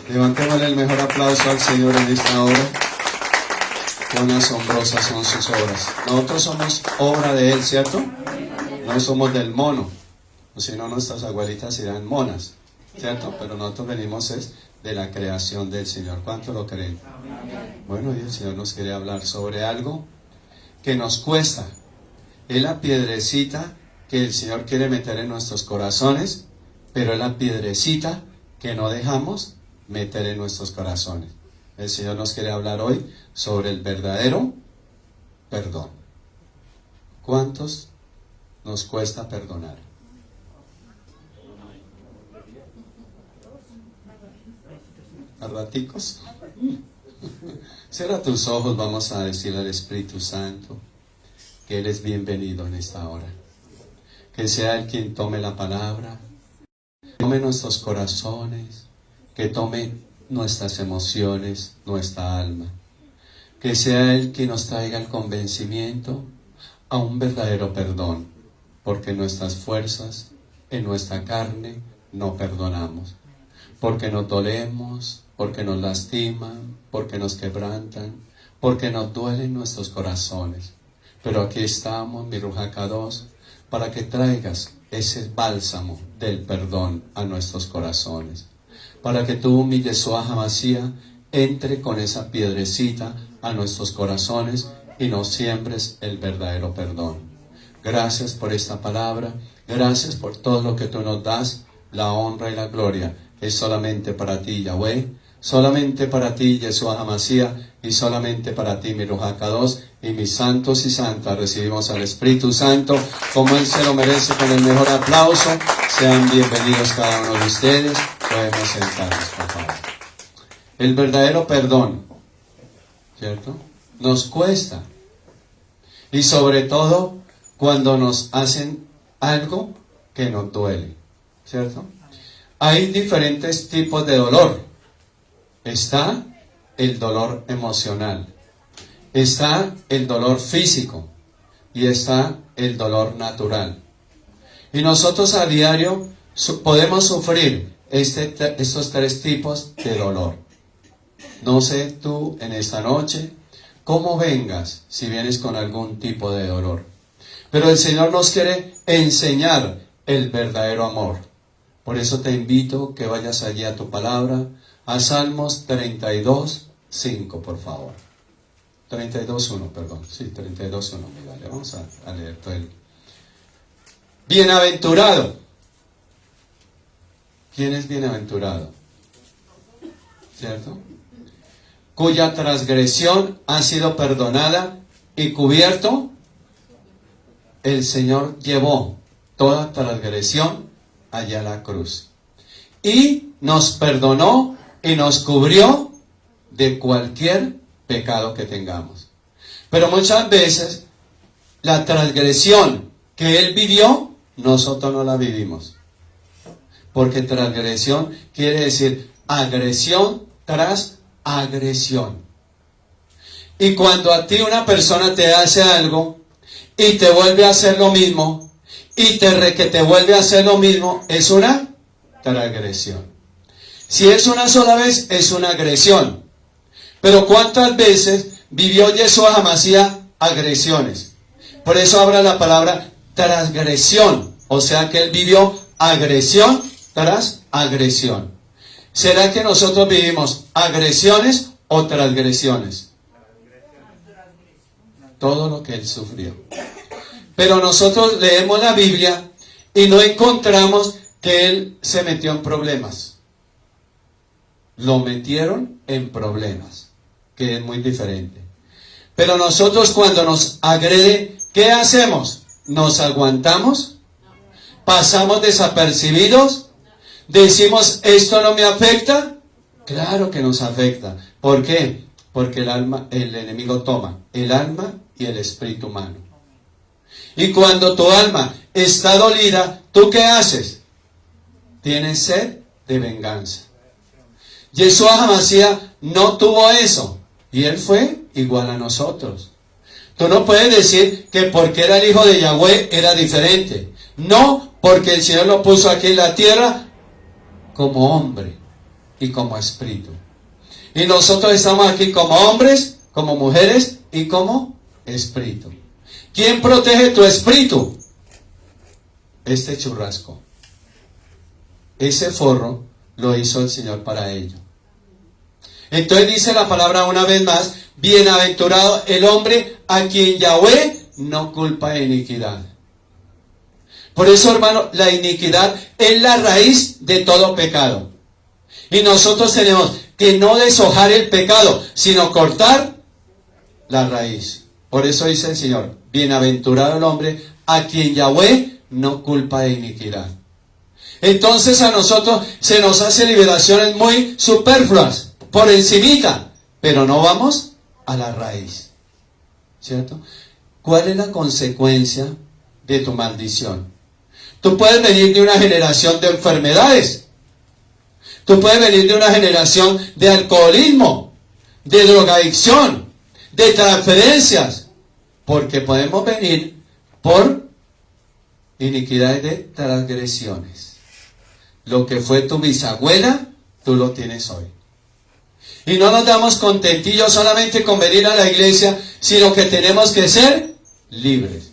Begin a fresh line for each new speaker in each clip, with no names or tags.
Levantémosle el mejor aplauso al Señor en esta hora. Cuán asombrosas son sus obras. Nosotros somos obra de Él, ¿cierto? No somos del mono. O si no, nuestras abuelitas serán monas, ¿cierto? Pero nosotros venimos es de la creación del Señor. ¿Cuánto lo creen? Bueno, y el Señor nos quiere hablar sobre algo que nos cuesta. Es la piedrecita que el Señor quiere meter en nuestros corazones, pero es la piedrecita que no dejamos meter en nuestros corazones. El Señor nos quiere hablar hoy sobre el verdadero perdón. ¿Cuántos nos cuesta perdonar? ¿A raticos? Cierra tus ojos, vamos a decirle al Espíritu Santo que Él es bienvenido en esta hora. Que sea Él quien tome la palabra, que tome nuestros corazones, que tome nuestras emociones, nuestra alma. Que sea Él quien nos traiga el convencimiento a un verdadero perdón, porque nuestras fuerzas, en nuestra carne, no perdonamos. Porque nos dolemos, porque nos lastiman, porque nos quebrantan, porque nos duelen nuestros corazones. Pero aquí estamos, mi Ruach HaKadosh, para que traigas ese bálsamo del perdón a nuestros corazones. Para que tú, mi Yeshua HaMashiach, entre con esa piedrecita a nuestros corazones y nos siembres el verdadero perdón. Gracias por esta palabra, gracias por todo lo que tú nos das. La honra y la gloria es solamente para ti, Yahweh, solamente para ti, Yeshua HaMashiach, y solamente para ti, mi Ruach HaKadosh, y mis santos y santas. Recibimos al Espíritu Santo como Él se lo merece, con el mejor aplauso. Sean bienvenidos cada uno de ustedes. Podemos sentarnos, por favor. El verdadero perdón, ¿cierto? Nos cuesta. Y sobre todo cuando nos hacen algo que nos duele, ¿cierto? Hay diferentes tipos de dolor. Está el dolor emocional, está el dolor físico y está el dolor natural. Y nosotros a diario podemos sufrir estos tres tipos de dolor. No sé tú en esta noche cómo vengas, si vienes con algún tipo de dolor. Pero el Señor nos quiere enseñar el verdadero amor. Por eso te invito que vayas allí a tu palabra, a Salmos 32:5, por favor. 32:1, perdón. Sí, 32:1. Vale, vamos a leer todo el... Bienaventurado. ¿Quién es bienaventurado? ¿Cierto? Cuya transgresión ha sido perdonada y cubierto. El Señor llevó toda transgresión allá a la cruz. Y nos perdonó y nos cubrió de cualquier pecado que tengamos. Pero muchas veces la transgresión que Él vivió, nosotros no la vivimos. Porque transgresión quiere decir agresión tras agresión. Y cuando a ti una persona te hace algo y te vuelve a hacer lo mismo, y que te vuelve a hacer lo mismo, es una transgresión. Si es una sola vez, es una agresión. Pero ¿cuántas veces vivió Yeshua HaMashiach agresiones? Por eso habla la palabra transgresión. O sea que Él vivió agresión tras agresión. ¿Será que nosotros vivimos agresiones o transgresiones? Todo lo que Él sufrió. Pero nosotros leemos la Biblia y no encontramos que Él se metió en problemas. Lo metieron en problemas, que es muy diferente. Pero nosotros cuando nos agrede, ¿qué hacemos? ¿Nos aguantamos? ¿Pasamos desapercibidos? ¿Decimos, esto no me afecta? Claro que nos afecta. ¿Por qué? Porque el enemigo toma el alma y el espíritu humano. Y cuando tu alma está dolida, ¿tú qué haces? Tienes sed de venganza. Yeshua HaMashiach no tuvo eso. Y Él fue igual a nosotros. Tú no puedes decir que porque era el hijo de Yahweh era diferente. No, porque el Señor lo puso aquí en la tierra como hombre. y como espíritu. Y nosotros estamos aquí como hombres, como mujeres y como espíritu. ¿Quién protege tu espíritu? Este churrasco. Ese forro lo hizo el Señor para ello. Entonces dice la palabra una vez más: bienaventurado el hombre a quien Yahweh no culpa de iniquidad. Por eso, hermano, la iniquidad es la raíz de todo pecado. Y nosotros tenemos que no deshojar el pecado, sino cortar la raíz. Por eso dice el Señor: bienaventurado el hombre a quien Yahweh no culpa de iniquidad. Entonces a nosotros se nos hace liberaciones muy superfluas, por encimita, pero no vamos a la raíz. ¿Cierto? ¿Cuál es la consecuencia de tu maldición? Tú puedes venir de una generación de enfermedades. Tú puedes venir de una generación de alcoholismo, de drogadicción, de transferencias, porque podemos venir por iniquidades de transgresiones. Lo que fue tu bisabuela, tú lo tienes hoy. Y no nos damos contentillos solamente con venir a la iglesia, sino que tenemos que ser libres.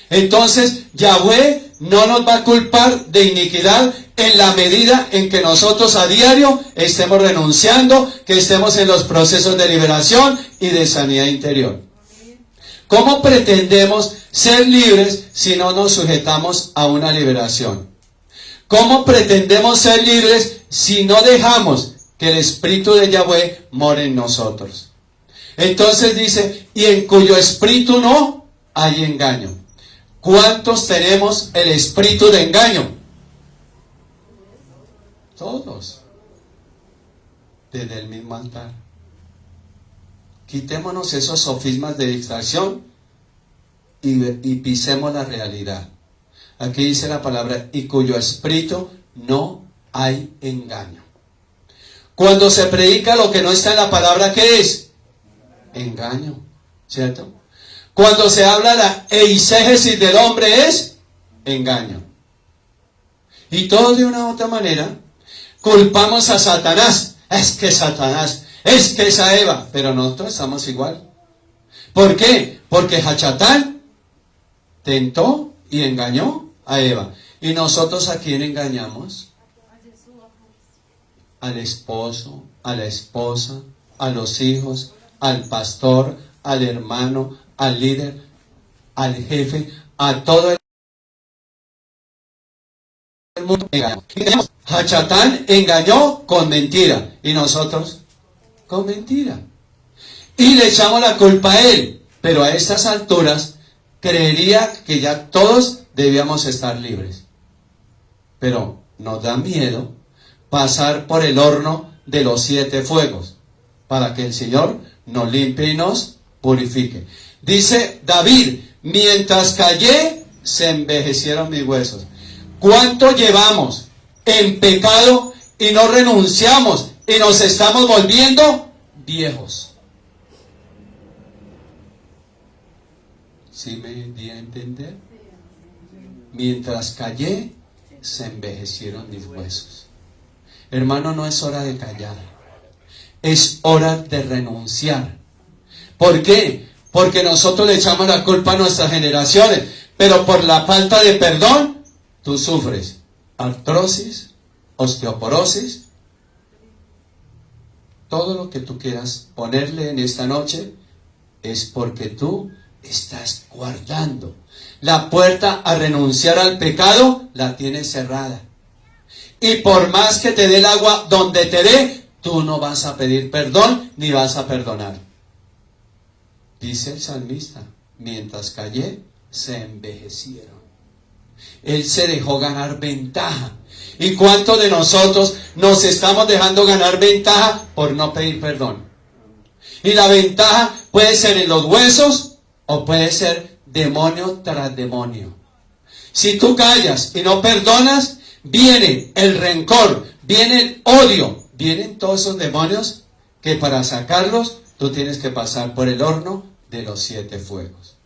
Entonces, Yahweh no nos va a culpar de iniquidad en la medida en que nosotros a diario estemos renunciando, que estemos en los procesos de liberación y de sanidad interior. ¿Cómo pretendemos ser libres si no nos sujetamos a una liberación? ¿Cómo pretendemos ser libres si no dejamos que el Espíritu de Yahweh more en nosotros? Entonces dice: y en cuyo espíritu no hay engaño. ¿Cuántos tenemos el espíritu de engaño? Todos. Desde el mismo altar. Quitémonos esos sofismas de distracción y pisemos la realidad. Aquí dice la palabra: y cuyo espíritu no hay engaño. Cuando se predica lo que no está en la palabra, ¿qué es? Engaño, ¿cierto? Cuando se habla la eisegesis del hombre, es engaño. Y todos de una u otra manera culpamos a Satanás. Es que Satanás, es que esa Eva. Pero nosotros estamos igual. ¿Por qué? Porque Hachatán tentó y engañó a Eva. ¿Y nosotros a quién engañamos? Al esposo, a la esposa, a los hijos, al pastor, al hermano, al líder, al jefe, a todo el mundo. Hachatán engañó con mentira. ¿Y nosotros? Con mentira. Y le echamos la culpa a él. Pero a estas alturas creería que ya todos debíamos estar libres. Pero nos da miedo pasar por el horno de los 7 fuegos, para que el Señor nos limpie y nos purifique. Dice David: mientras callé, se envejecieron mis huesos. ¿Cuánto llevamos en pecado y no renunciamos y nos estamos volviendo viejos? ¿Sí me di a entender? Mientras callé, se envejecieron mis huesos. Hermano, no es hora de callar. Es hora de renunciar. ¿Por qué? Porque nosotros le echamos la culpa a nuestras generaciones. Pero por la falta de perdón, tú sufres artrosis, osteoporosis. Todo lo que tú quieras ponerle en esta noche es porque tú estás guardando. La puerta a renunciar al pecado la tienes cerrada. Y por más que te dé el agua donde te dé, tú no vas a pedir perdón ni vas a perdonar. Dice el salmista: mientras callé, se envejecieron. Él se dejó ganar ventaja. ¿Y cuántos de nosotros nos estamos dejando ganar ventaja por no pedir perdón? Y la ventaja puede ser en los huesos o puede ser demonio tras demonio. Si tú callas y no perdonas, viene el rencor, viene el odio, vienen todos esos demonios que para sacarlos tú tienes que pasar por el horno de los 7 fuegos.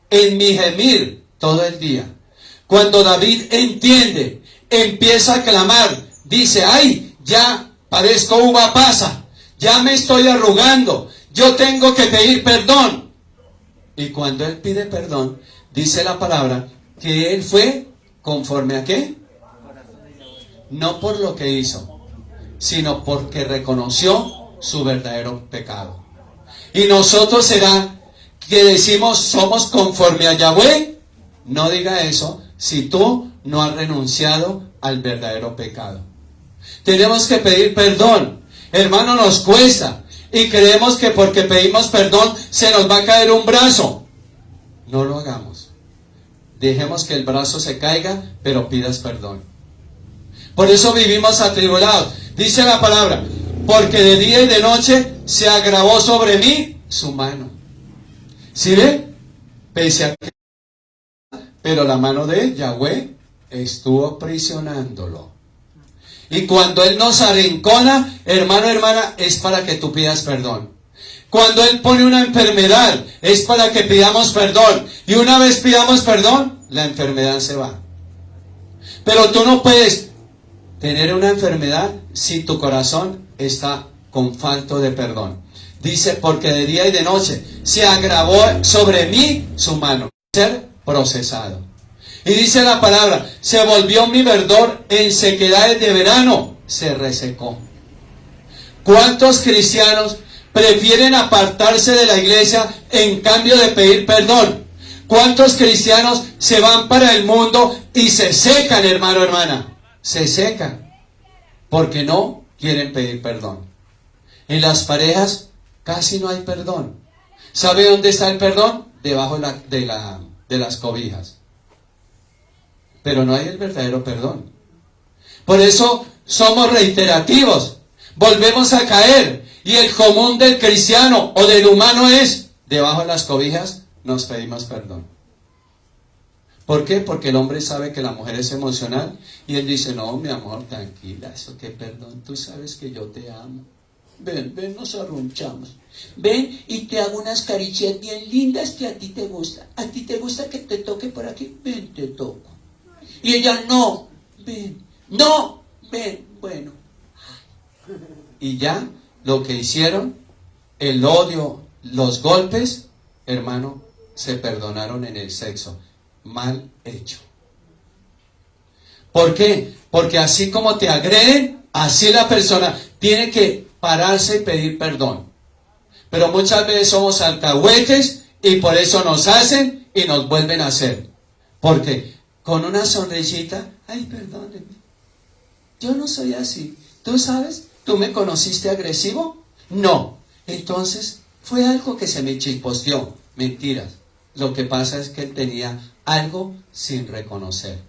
En mi gemir todo el día, cuando David entiende, empieza a clamar, dice: ay, ya parezco uva pasa, ya me estoy arrugando, yo tengo que pedir perdón. Y cuando él pide perdón, dice la palabra que él fue conforme a ¿qué? No por lo que hizo, sino porque reconoció su verdadero pecado. Y nosotros será que decimos somos conforme a Yahweh. No diga eso si tú no has renunciado al verdadero pecado. Tenemos que pedir perdón. Hermano, nos cuesta. Y creemos que porque pedimos perdón se nos va a caer un brazo. No lo hagamos. Dejemos que el brazo se caiga, pero pidas perdón. Por eso vivimos atribulados. Dice la palabra, porque de día y de noche se agravó sobre mí su mano. ¿Sí ve? Pese a que... Pero la mano de Yahweh estuvo aprisionándolo. Y cuando Él nos arrincona, hermano, hermana, es para que tú pidas perdón. Cuando Él pone una enfermedad, es para que pidamos perdón. Y una vez pidamos perdón, la enfermedad se va. Pero tú no puedes tener una enfermedad si tu corazón está con falto de perdón. Dice, porque de día y de noche se agravó sobre mí su mano. Ser procesado. Y dice la palabra, se volvió mi verdor en sequedades de verano, se resecó. ¿Cuántos cristianos prefieren apartarse de la iglesia en cambio de pedir perdón? ¿Cuántos cristianos se van para el mundo y se secan, hermano, hermana? Se secan porque no quieren pedir perdón. En las parejas casi no hay perdón. ¿Sabe dónde está el perdón? Debajo de las cobijas. Pero no hay el verdadero perdón. Por eso somos reiterativos. Volvemos a caer. Y el común del cristiano o del humano es, debajo de las cobijas nos pedimos perdón. ¿Por qué? Porque el hombre sabe que la mujer es emocional. Y él dice, no, mi amor, tranquila, eso que perdón, tú sabes que yo te amo. Ven, nos arrunchamos. Ven y te hago unas caricias bien lindas que a ti te gusta. ¿A ti te gusta que te toque por aquí? Ven, te toco. Y ella, no, ven, no, ven, bueno. Y ya, lo que hicieron, el odio, los golpes, hermano, se perdonaron en el sexo. Mal hecho. ¿Por qué? Porque así como te agreden, así la persona tiene que pararse y pedir perdón. Pero muchas veces somos alcahuetes y por eso nos hacen y nos vuelven a hacer. Porque con una sonrisita, ay, perdóneme, yo no soy así. ¿Tú sabes? ¿Tú me conociste agresivo? No. Entonces fue algo que se me chisposteó. Mentiras. Lo que pasa es que él tenía algo sin reconocer.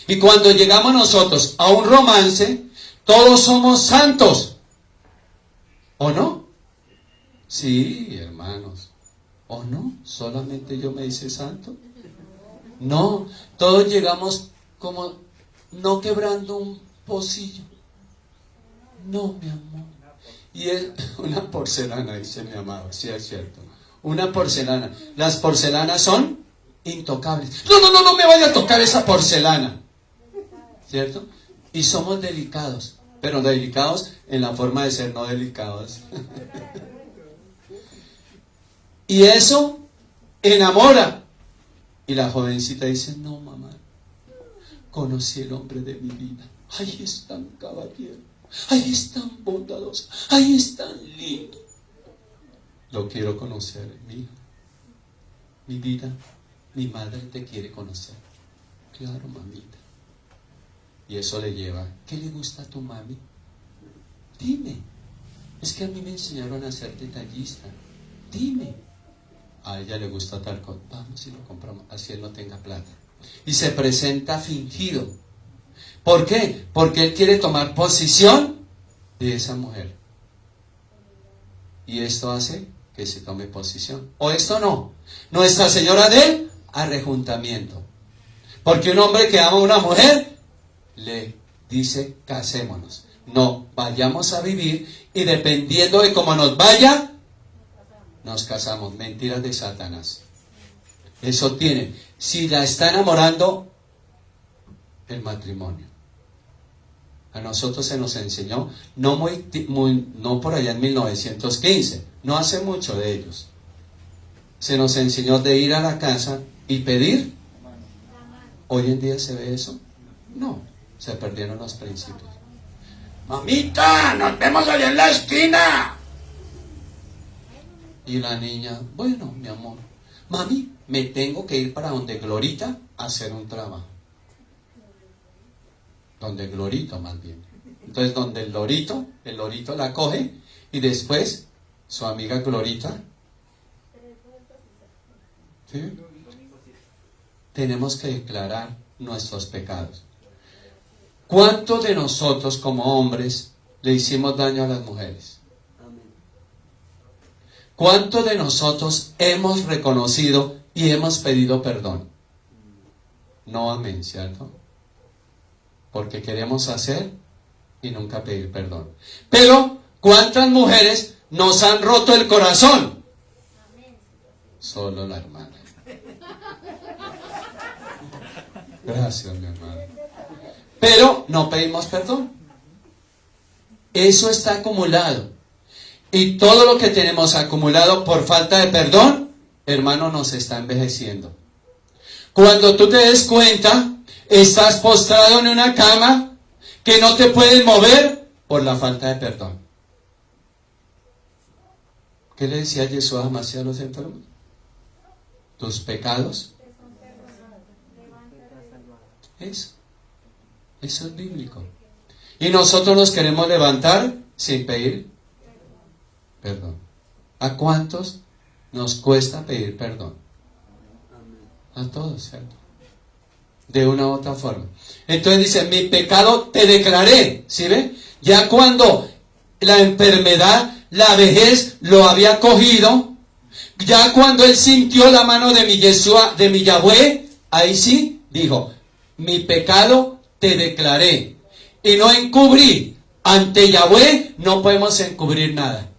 Y cuando llegamos nosotros a un romance, todos somos santos. ¿O no? Sí, hermanos. ¿O no? ¿Solamente yo me hice santo? No, todos llegamos como no quebrando un pocillo. No, mi amor. Y es una porcelana, dice mi amado, sí es cierto. Una porcelana. Las porcelanas son intocables. No me vaya a tocar esa porcelana. ¿Cierto? Y somos delicados, pero delicados en la forma de ser, no delicados. Y eso enamora. Y la jovencita dice, no, mamá, conocí el hombre de mi vida. Ay, es tan caballero. Ay, es tan bondadoso. Ay, es tan lindo. Lo quiero conocer, mi hijo. Mi vida, mi madre te quiere conocer. Claro, mamita. Y eso le lleva, ¿qué le gusta a tu mami? Dime. Es que a mí me enseñaron a ser detallista. Dime. A ella le gusta tal cosa. Vamos y lo compramos, así él no tenga plata. Y se presenta fingido. ¿Por qué? Porque él quiere tomar posición de esa mujer. Y esto hace que se tome posición. O esto no. Nuestra Señora del arrejuntamiento. Porque un hombre que ama a una mujer le dice, casémonos. No, vayamos a vivir y dependiendo de cómo nos vaya, nos casamos. Mentiras de Satanás. Eso tiene. Si la está enamorando, el matrimonio. A nosotros se nos enseñó, no no por allá en 1915, no hace mucho de ellos. Se nos enseñó de ir a la casa y pedir. ¿Hoy en día se ve eso? No, se perdieron los principios. Mamita, nos vemos allá en la esquina. Y la niña, bueno, mi amor, mami, me tengo que ir para donde Glorita a hacer un trabajo. Donde Glorito, más bien. Entonces, donde el lorito la coge y después su amiga Glorita. ¿Sí? Tenemos que declarar nuestros pecados. ¿Cuántos de nosotros como hombres le hicimos daño a las mujeres? ¿Cuántos de nosotros hemos reconocido y hemos pedido perdón? No, amén, ¿cierto? Porque queremos hacer y nunca pedir perdón. Pero, ¿cuántas mujeres nos han roto el corazón? Solo la hermana. Gracias, mi hermano. Pero no pedimos perdón. Eso está acumulado. Y todo lo que tenemos acumulado por falta de perdón, hermano, nos está envejeciendo. Cuando tú te des cuenta, estás postrado en una cama que no te puedes mover por la falta de perdón. ¿Qué le decía Jesús a los enfermos? Tus pecados. Eso es bíblico. Y nosotros nos queremos levantar sin pedir perdón. ¿A cuántos nos cuesta pedir perdón? A todos, ¿cierto? De una u otra forma. Entonces dice, mi pecado te declaré. ¿Sí ve? Ya cuando la enfermedad, la vejez lo había cogido, ya cuando él sintió la mano de mi Yeshua, de mi Yahweh, ahí sí dijo, mi pecado te declaré. Y no encubrí. Ante Yahweh no podemos encubrir nada.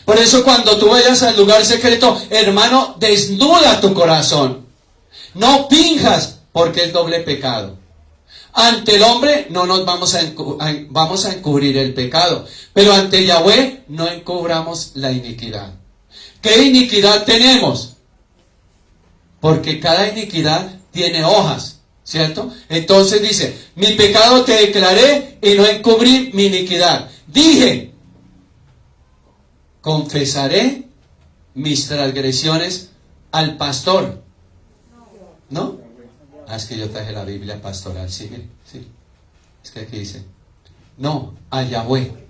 Por eso cuando tú vayas al lugar secreto, hermano, desnuda tu corazón. No finjas, porque es doble pecado. Ante el hombre no nos vamos a encubrir el pecado, pero ante Yahweh no encubramos la iniquidad. ¿Qué iniquidad tenemos? Porque cada iniquidad tiene hojas, ¿cierto? Entonces dice, mi pecado te declaré y no encubrí mi iniquidad. Dije, confesaré mis transgresiones al pastor. ¿No? Es que yo traje la Biblia pastoral, sí. Es que aquí dice, no, a Yahweh.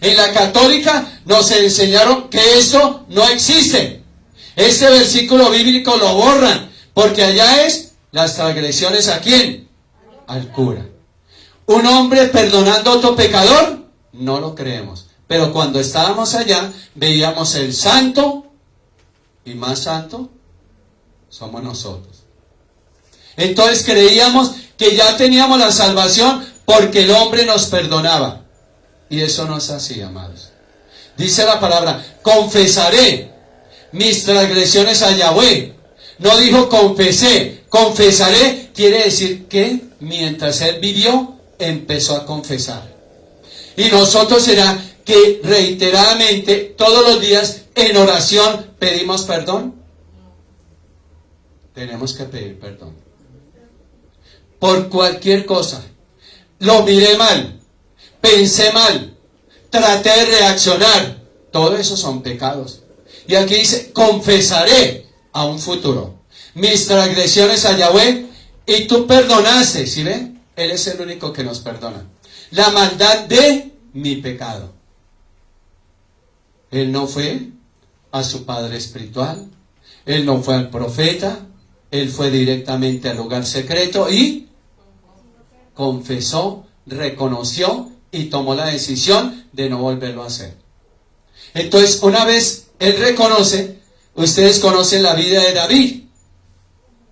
En la católica nos enseñaron que eso no existe. Ese versículo bíblico lo borran, porque allá es las transgresiones ¿a quién? Al cura. Un hombre perdonando a otro pecador, no lo creemos. Pero cuando estábamos allá, veíamos el santo, y más santo somos nosotros. Entonces creíamos que ya teníamos la salvación porque el hombre nos perdonaba. Y eso no es así, amados. Dice la palabra, confesaré mis transgresiones a Yahweh. No dijo confesé. Confesaré quiere decir que mientras él vivió, empezó a confesar. Y nosotros será que reiteradamente, todos los días, en oración, pedimos perdón. Tenemos que pedir perdón. Por cualquier cosa. Lo miré mal, pensé mal, traté de reaccionar. Todo eso son pecados. Y aquí dice, confesaré a un futuro mis transgresiones a Yahweh, y tú perdonaste, ¿sí ven? Él es el único que nos perdona. La maldad de mi pecado. Él no fue a su padre espiritual, él no fue al profeta, él fue directamente al lugar secreto y confesó, reconoció y tomó la decisión de no volverlo a hacer. Entonces, una vez él reconoce, ustedes conocen la vida de David,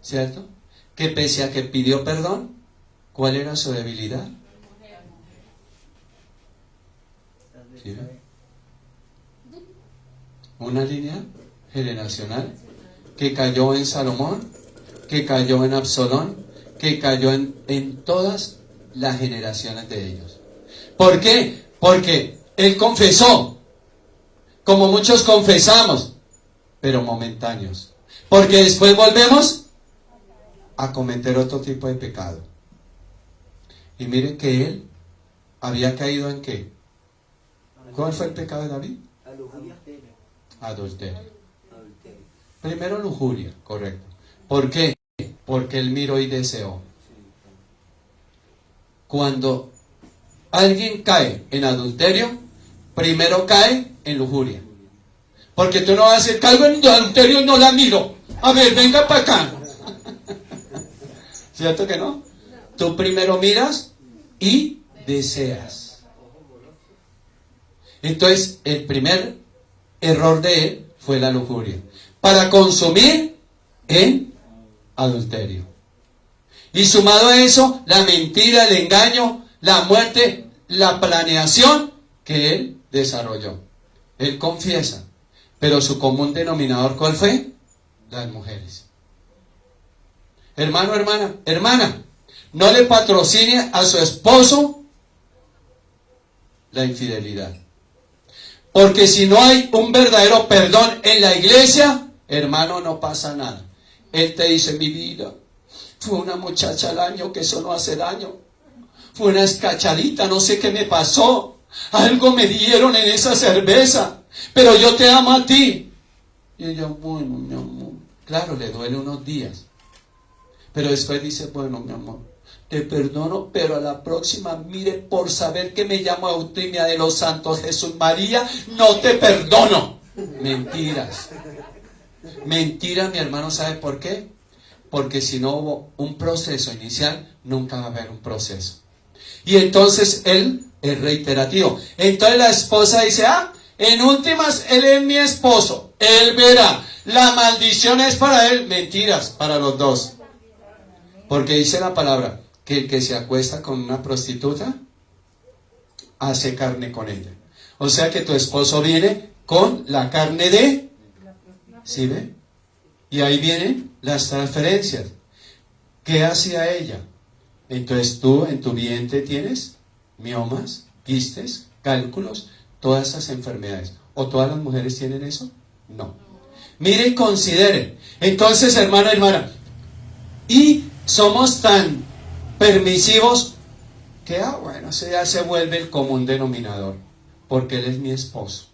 ¿cierto? Que pese a que pidió perdón, ¿cuál era su debilidad? ¿Sí? Una línea generacional que cayó en Salomón, que cayó en Absalón, que cayó en todas las generaciones de ellos. ¿Por qué? Porque él confesó, como muchos confesamos, pero momentáneos. Porque después volvemos a cometer otro tipo de pecado. Y miren que él había caído en ¿qué? ¿Cuál fue el pecado de David? Adulterio. Primero lujuria, correcto. ¿Por qué? Porque él miró y deseó. Cuando alguien cae en adulterio, primero cae en lujuria. Porque tú no vas a decir, caigo en adulterio y no la miro. A ver, venga para acá. ¿Cierto que no? Tú primero miras y deseas. Entonces, el primer error de él fue la lujuria. Para consumir en adulterio. Y sumado a eso, la mentira, el engaño, la muerte, la planeación que él desarrolló. Él confiesa. Pero su común denominador, ¿cuál fue? Las mujeres. Hermano, hermana, no le patrocine a su esposo la infidelidad. Porque si no hay un verdadero perdón en la iglesia, hermano, no pasa nada. Él te dice, mi vida, fue una muchacha al año que eso no hace daño. Fue una escachadita, no sé qué me pasó. Algo me dieron en esa cerveza, pero yo te amo a ti. Y ella, bueno, mi amor. Claro, le duele unos días. Pero después dice, bueno, mi amor, te perdono, pero a la próxima, mire, por saber que me llamo Eutymia de los Santos Jesús María, no te perdono. Mentiras. Mentiras, mi hermano, ¿sabe por qué? Porque si no hubo un proceso inicial, nunca va a haber un proceso. Y entonces él es reiterativo. Entonces la esposa dice, en últimas, él es mi esposo, él verá, la maldición es para él. Mentiras, para los dos. Porque dice la palabra, que el que se acuesta con una prostituta, hace carne con ella. O sea que tu esposo viene con la carne de... ¿Sí ve? Y ahí vienen las transferencias. ¿Qué hacía ella? Entonces tú en tu vientre tienes miomas, quistes, cálculos, todas esas enfermedades. ¿O todas las mujeres tienen eso? No. Miren, consideren. Entonces, hermano, hermana, y somos tan permisivos que, bueno, eso ya se vuelve el común denominador. Porque él es mi esposo.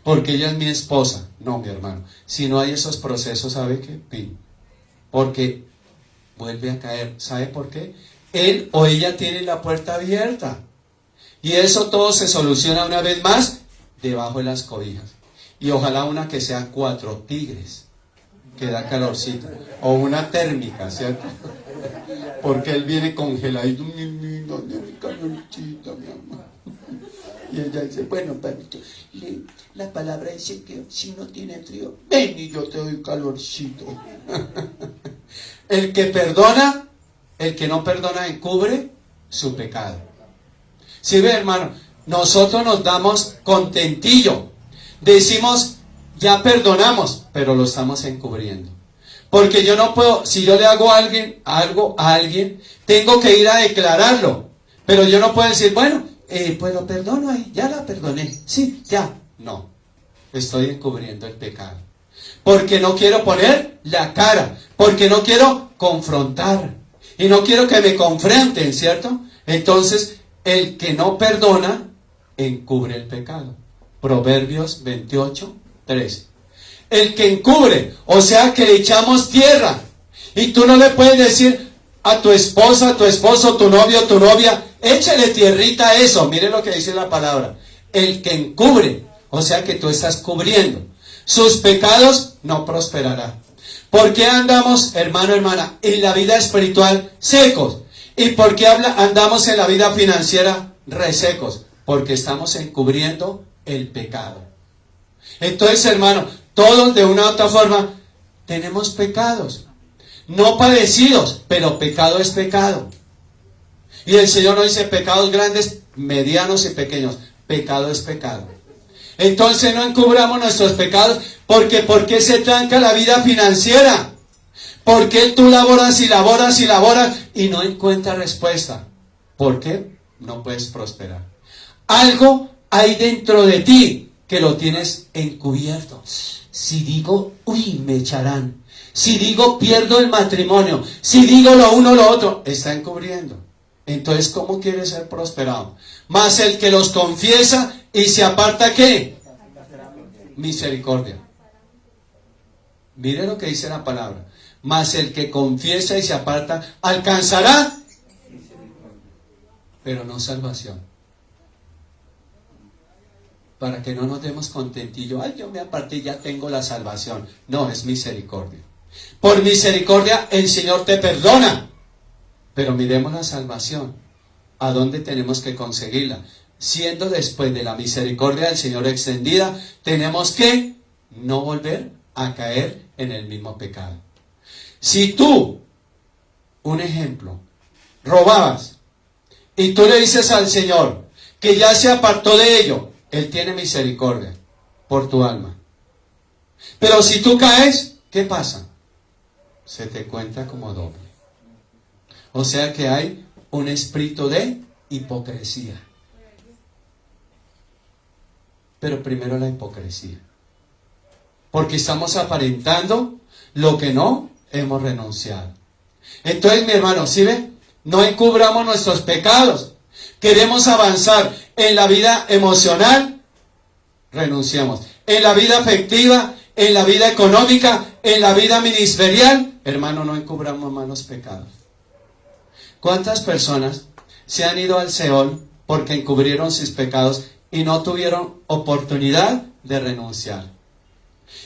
Porque ella es mi esposa. No, mi hermano. Si no hay esos procesos, ¿sabe qué? Pin. Porque vuelve a caer. ¿Sabe por qué? Él o ella tiene la puerta abierta. Y eso todo se soluciona una vez más debajo de las cobijas. Y ojalá una que sea 4 tigres, que da calorcito. O una térmica, ¿cierto? Porque él viene congeladito. Mi calorcito, mi amor. Y ella dice, bueno, perrito, la palabra dice que si no tiene frío, ven y yo te doy calorcito. El que perdona, el que no perdona encubre su pecado. ¿Sí ve, hermano? Nosotros nos damos contentillo. Decimos, ya perdonamos, pero lo estamos encubriendo. Porque yo no puedo, si yo le hago algo a alguien, tengo que ir a declararlo. Pero yo no puedo decir, bueno, pues lo perdono ahí, ya la perdoné. Sí, ya. No, estoy encubriendo el pecado. Porque no quiero poner la cara. Porque no quiero confrontar. Y no quiero que me confronten, ¿cierto? Entonces, el que no perdona, encubre el pecado. Proverbios 28, 13. El que encubre, o sea que le echamos tierra. Y tú no le puedes decir a tu esposa, a tu esposo, tu novio, tu novia, échale tierrita a eso. Mire lo que dice la palabra. El que encubre, o sea que tú estás cubriendo sus pecados, no prosperará. ¿Por qué andamos, hermano, hermana, en la vida espiritual secos? ¿Y por qué andamos en la vida financiera resecos? Porque estamos encubriendo el pecado. Entonces, hermano, todos de una u otra forma tenemos pecados. No padecidos, pero pecado es pecado. Y el Señor nos dice pecados grandes, medianos y pequeños. Pecado es pecado. Entonces no encubramos nuestros pecados, porque ¿por qué se tranca la vida financiera? ¿Por qué tú laboras y laboras y laboras y no encuentras respuesta? ¿Por qué? No puedes prosperar. algo hay dentro de ti que lo tienes encubierto. Si digo, uy, me echarán. Si digo, pierdo el matrimonio. Si digo lo uno, lo otro, está encubriendo. Entonces, ¿cómo quiere ser prosperado? Mas el que los confiesa y se aparta, ¿qué? Misericordia. Mire lo que dice la palabra. Mas el que confiesa y se aparta, alcanzará, pero no salvación. Para que no nos demos contentillo. Ay, yo me aparté y ya tengo la salvación. No, es misericordia. Por misericordia el Señor te perdona. Pero miremos la salvación. ¿A dónde tenemos que conseguirla? Siendo después de la misericordia del Señor extendida, tenemos que no volver a caer en el mismo pecado. Si tú, un ejemplo, robabas y tú le dices al Señor que ya se apartó de ello, Él tiene misericordia por tu alma. Pero si tú caes, ¿qué pasa? Se te cuenta como doble. O sea que hay un espíritu de hipocresía. Pero primero la hipocresía. Porque estamos aparentando lo que no hemos renunciado. Entonces, mi hermano, ¿sí ve? No encubramos nuestros pecados. Queremos avanzar en la vida emocional, renunciamos. En la vida afectiva, en la vida económica, en la vida ministerial, hermano, no encubramos malos pecados. ¿Cuántas personas se han ido al Seol porque encubrieron sus pecados y no tuvieron oportunidad de renunciar?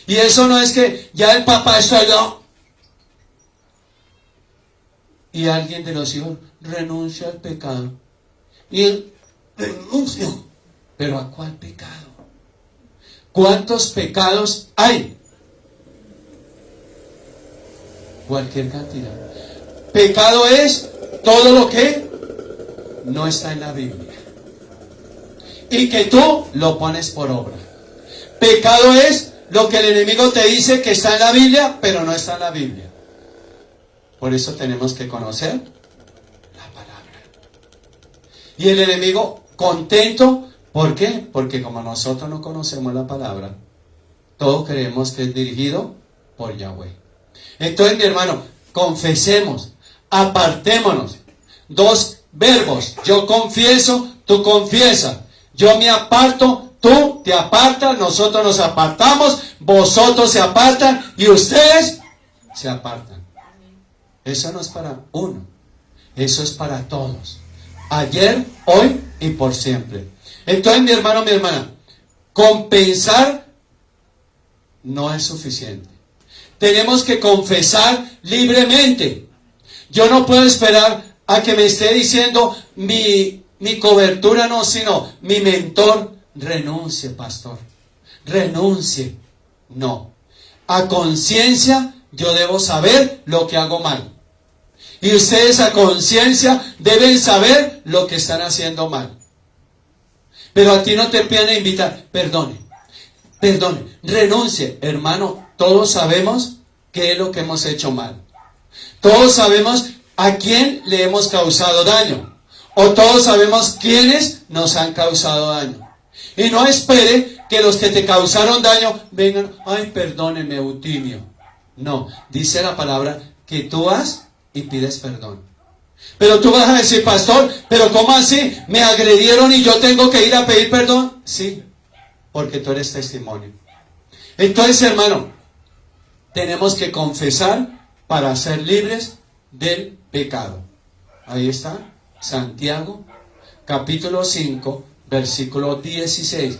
Y eso no es que ya el papá está allá y alguien de los hijos renuncia al pecado. Y él renuncia. ¿Pero a cuál pecado? ¿Cuántos pecados hay? Cualquier cantidad. Pecado es todo lo que no está en la Biblia y que tú lo pones por obra. Pecado es lo que el enemigo te dice que está en la Biblia, pero no está en la Biblia. Por eso tenemos que conocer la palabra. Y el enemigo contento, ¿por qué? Porque como nosotros no conocemos la palabra, todos creemos que es dirigido por Yahweh. Entonces, mi hermano, confesemos, apartémonos. Dos verbos, yo confieso, tú confiesas. Yo me aparto, tú te apartas, nosotros nos apartamos, vosotros se apartan y ustedes se apartan. Eso no es para uno, eso es para todos. Ayer, hoy y por siempre. Entonces, mi hermano, mi hermana, compensar no es suficiente. Tenemos que confesar libremente. Yo no puedo esperar a que me esté diciendo mi cobertura, no, sino mi mentor, renuncie, pastor, renuncie. No. A conciencia yo debo saber lo que hago mal. Y ustedes a conciencia deben saber lo que están haciendo mal. Pero a ti no te piden invitar, perdone, renuncie. Hermano, todos sabemos qué es lo que hemos hecho mal. Todos sabemos a quién le hemos causado daño. O todos sabemos quiénes nos han causado daño. Y no espere que los que te causaron daño vengan, ay, perdóneme, Eutimio. No, dice la palabra que tú vas y pides perdón. Pero tú vas a decir, pastor, pero ¿cómo así? ¿Me agredieron y yo tengo que ir a pedir perdón? Sí, porque tú eres testimonio. Entonces, hermano, tenemos que confesar para ser libres del pecado. Ahí está, Santiago, capítulo 5, versículo 16.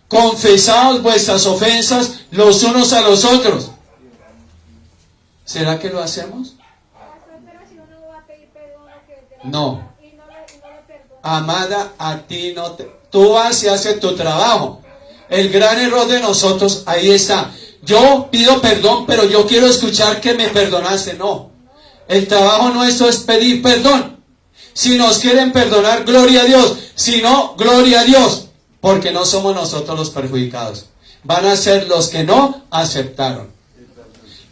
Confesaos vuestras ofensas los unos a los otros. ¿Será que lo hacemos? No. Amada, a ti no te... Tú vas y haces tu trabajo. El gran error de nosotros, ahí está. Yo pido perdón, pero yo quiero escuchar que me perdonaste. No. El trabajo nuestro es pedir perdón. Si nos quieren perdonar, gloria a Dios. Si no, gloria a Dios. Porque no somos nosotros los perjudicados. Van a ser los que no aceptaron.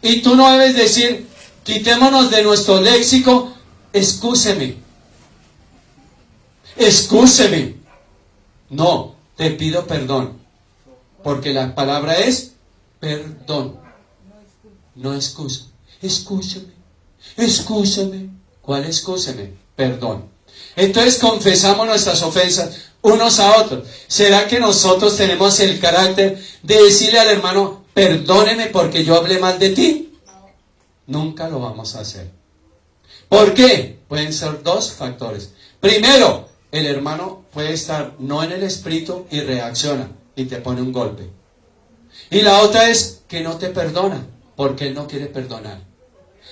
Y tú no debes decir, quitémonos de nuestro léxico, excúseme. Excúseme. No, te pido perdón. Porque la palabra es perdón. No excusa. Excúsame. ¿Cuál excúsame? Perdón. Entonces confesamos nuestras ofensas unos a otros. ¿Será que nosotros tenemos el carácter de decirle al hermano, perdóneme porque yo hablé mal de ti? Nunca lo vamos a hacer. ¿Por qué? Pueden ser dos factores. Primero, el hermano puede estar no en el espíritu y reacciona y te pone un golpe. Y la otra es que no te perdona porque él no quiere perdonar.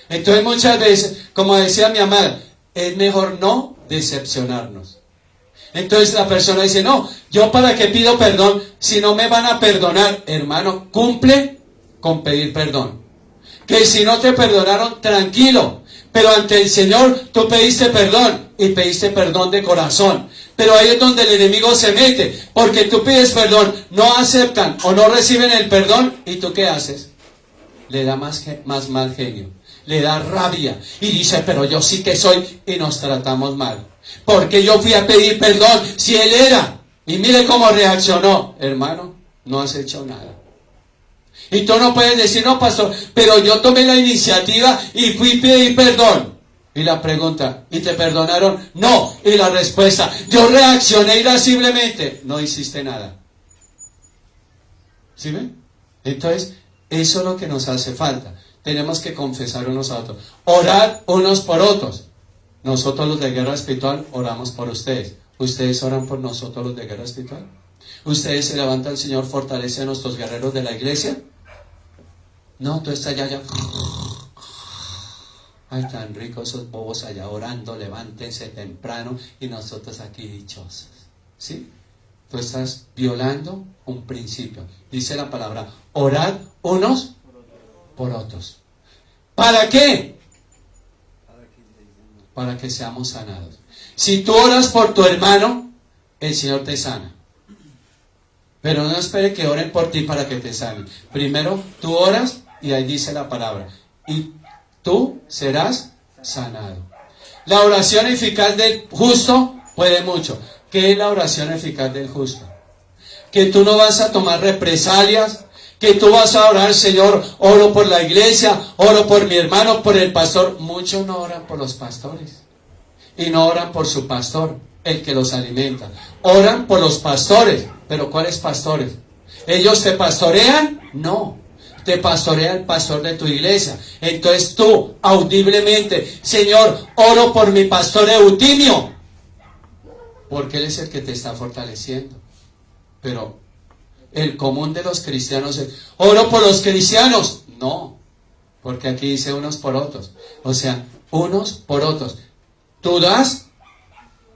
Entonces muchas veces, como decía mi amada, es mejor no decepcionarnos. Entonces la persona dice, no, yo para qué pido perdón si no me van a perdonar. Hermano, cumple con pedir perdón. Que si no te perdonaron, tranquilo. Pero ante el Señor tú pediste perdón y pediste perdón de corazón. Pero ahí es donde el enemigo se mete. Porque tú pides perdón, no aceptan o no reciben el perdón. ¿Y tú qué haces? Le da más mal genio. Le da rabia. Y dice, pero yo sí que soy. Y nos tratamos mal. Porque yo fui a pedir perdón si él era. Y mire cómo reaccionó. Hermano, no has hecho nada. Y tú no puedes decir, no, pastor, pero yo tomé la iniciativa y fui a pedir perdón. Y la pregunta, ¿y te perdonaron? No. Y la respuesta, yo reaccioné irasciblemente. No hiciste nada. ¿Sí ven? Entonces, eso es lo que nos hace falta. Tenemos que confesar unos a otros. Orar unos por otros. Nosotros los de guerra espiritual oramos por ustedes. ¿Ustedes oran por nosotros los de guerra espiritual? ¿Ustedes se levantan, el Señor fortalece a nuestros guerreros de la iglesia? No, tú estás allá. Ay, tan ricos esos bobos allá orando, levántense temprano y nosotros aquí dichosos. ¿Sí? Tú estás violando un principio. Dice la palabra, orad unos por otros. ¿Para qué? Para que seamos sanados. Si tú oras por tu hermano, el Señor te sana. Pero no espere que oren por ti para que te sanen. Primero tú oras y ahí dice la palabra. Y tú serás sanado. La oración eficaz del justo puede mucho. ¿Qué es la oración eficaz del justo? Que tú no vas a tomar represalias. Que tú vas a orar, Señor, oro por la iglesia, oro por mi hermano, por el pastor. Muchos no oran por los pastores. Y no oran por su pastor, el que los alimenta. Oran por los pastores. ¿Pero cuáles pastores? ¿Ellos te pastorean? No. Te pastorea el pastor de tu iglesia. Entonces tú, audiblemente, Señor, oro por mi pastor Eutimio. Porque él es el que te está fortaleciendo. Pero el común de los cristianos es, oro por los cristianos. No. Porque aquí dice unos por otros. O sea, unos por otros. Tú das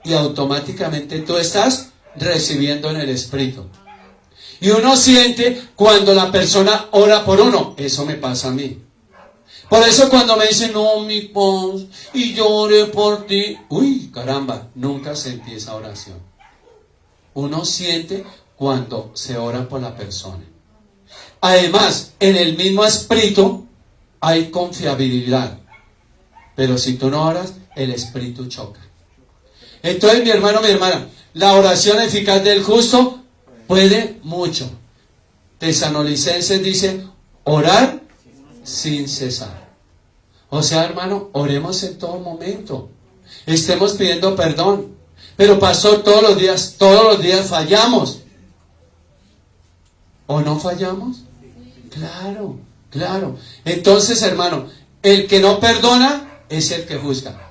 y automáticamente tú estás recibiendo en el espíritu. Y uno siente cuando la persona ora por uno. Eso me pasa a mí. Por eso cuando me dicen, no, mi paz, y yo oré por ti. Uy, caramba, nunca sentí esa oración. Uno siente cuando se ora por la persona. Además, en el mismo espíritu hay confiabilidad. Pero si tú no oras, el espíritu choca. Entonces, mi hermano, mi hermana, la oración eficaz del justo puede mucho. Tesalonicenses dice, orar sin cesar. O sea, hermano, oremos en todo momento. Estemos pidiendo perdón. Pero pastor, todos los días fallamos. ¿O no fallamos? Claro, claro. Entonces, hermano, el que no perdona es el que juzga.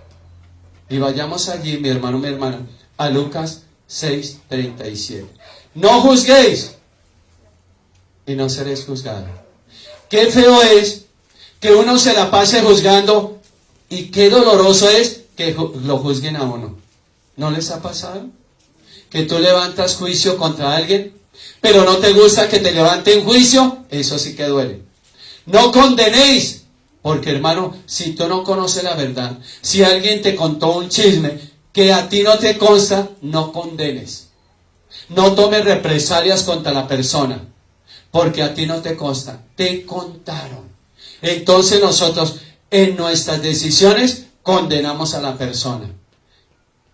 Y vayamos allí, mi hermano, mi hermana, a Lucas 6:37. No juzguéis y no seréis juzgados. Qué feo es que uno se la pase juzgando y qué doloroso es que lo juzguen a uno. ¿No les ha pasado? Que tú levantas juicio contra alguien, pero no te gusta que te levanten juicio. Eso sí que duele. No condenéis. Porque, hermano, si tú no conoces la verdad, si alguien te contó un chisme que a ti no te consta, no condenes. No tomes represalias contra la persona, porque a ti no te consta, te contaron. Entonces nosotros, en nuestras decisiones, condenamos a la persona.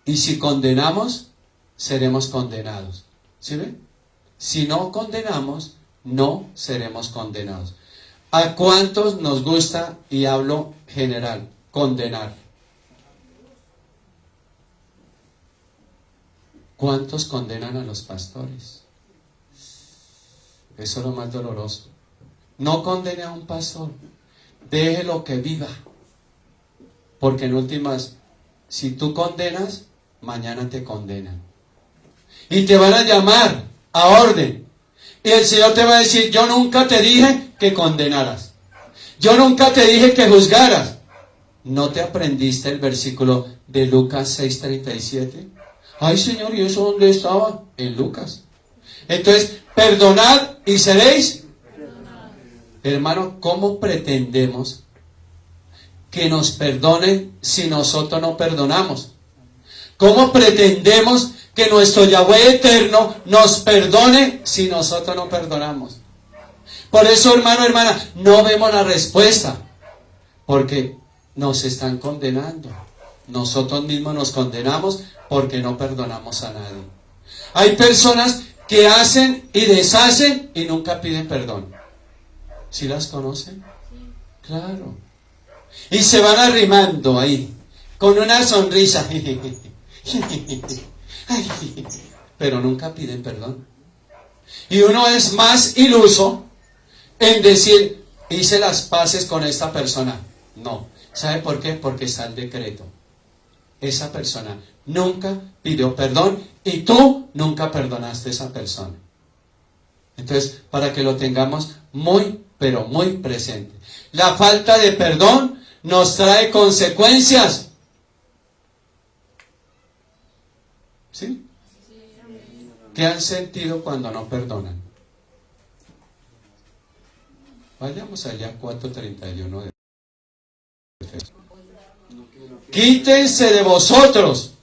Y si condenamos, seremos condenados. ¿Sí ven? Si no condenamos, no seremos condenados. ¿A cuántos nos gusta, y hablo general, condenar? ¿Cuántos condenan a los pastores? Eso es lo más doloroso. No condene a un pastor, déjelo que viva. Porque en últimas, si tú condenas, mañana te condenan. Y te van a llamar a orden. Y el Señor te va a decir, yo nunca te dije que condenaras. Yo nunca te dije que juzgaras. ¿No te aprendiste el versículo de Lucas 6:37? Ay, Señor, ¿y eso dónde estaba? En Lucas. Entonces, perdonad y seréis. Hermano, ¿cómo pretendemos que nos perdonen si nosotros no perdonamos? ¿Cómo pretendemos que nuestro Yahweh eterno nos perdone si nosotros no perdonamos? Por eso, hermano, hermana, no vemos la respuesta, porque nos están condenando. Nosotros mismos nos condenamos porque no perdonamos a nadie. Hay personas que hacen y deshacen y nunca piden perdón. ¿Sí las conocen? Claro. Y se van arrimando ahí, con una sonrisa. Pero nunca piden perdón. Y uno es más iluso en decir, hice las paces con esta persona. No. ¿Sabe por qué? Porque está el decreto. Esa persona nunca pidió perdón y tú nunca perdonaste a esa persona. Entonces, para que lo tengamos muy, pero muy presente. La falta de perdón nos trae consecuencias. ¿Sí? ¿Qué han sentido cuando no perdonan? Vayamos allá 4:31 de Efesios. Quítense de vosotros.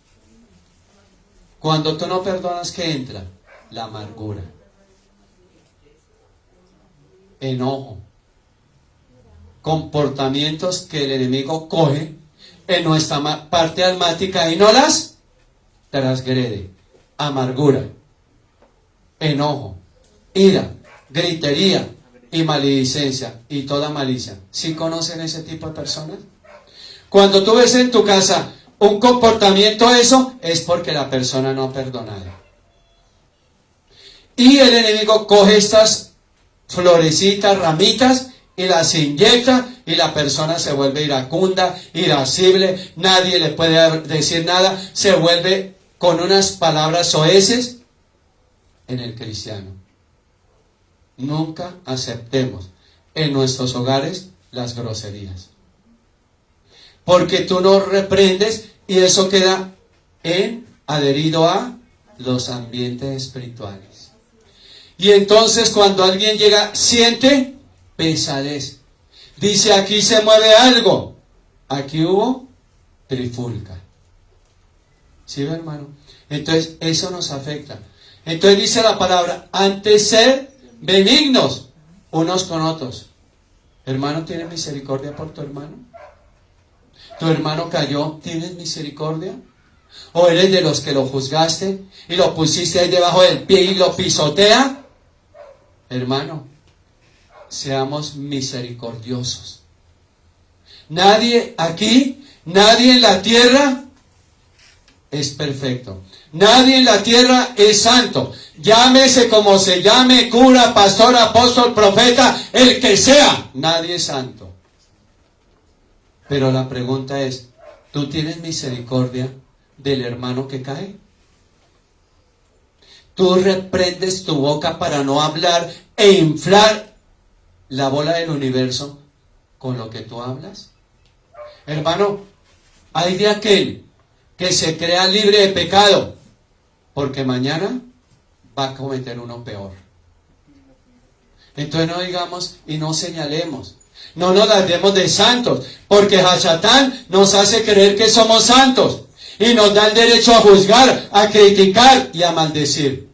Cuando tú no perdonas, ¿qué entra? La amargura, enojo, comportamientos que el enemigo coge en nuestra parte almática y no las transgrede. Amargura, enojo, ira, gritería y maledicencia y toda malicia. ¿Sí conocen ese tipo de personas? Cuando tú ves en tu casa un comportamiento eso, es porque la persona no ha perdonado. Y el enemigo coge estas florecitas, ramitas, y las inyecta, y la persona se vuelve iracunda, irascible, nadie le puede decir nada, se vuelve con unas palabras soeces en el cristiano. Nunca aceptemos en nuestros hogares las groserías. Porque tú no reprendes y eso queda adherido a los ambientes espirituales. Y entonces cuando alguien llega, siente pesadez. Dice, aquí se mueve algo. Aquí hubo trifulca. ¿Sí, hermano? Entonces eso nos afecta. Entonces dice la palabra, antes ser benignos unos con otros. Hermano, ¿tienes misericordia por tu hermano? ¿Tu hermano cayó? ¿Tienes misericordia? ¿O eres de los que lo juzgaste y lo pusiste ahí debajo del pie y lo pisotea? Hermano, seamos misericordiosos. Nadie aquí, nadie en la tierra es perfecto. Nadie en la tierra es santo. Llámese como se llame, cura, pastor, apóstol, profeta, el que sea. Nadie es santo. Pero la pregunta es, ¿tú tienes misericordia del hermano que cae? ¿Tú reprendes tu boca para no hablar e inflar la bola del universo con lo que tú hablas? Hermano, hay de aquel que se crea libre de pecado, porque mañana va a cometer uno peor. Entonces no digamos y no señalemos. No nos las demos de santos, porque Hasatán nos hace creer que somos santos y nos da el derecho a juzgar, a criticar y a maldecir.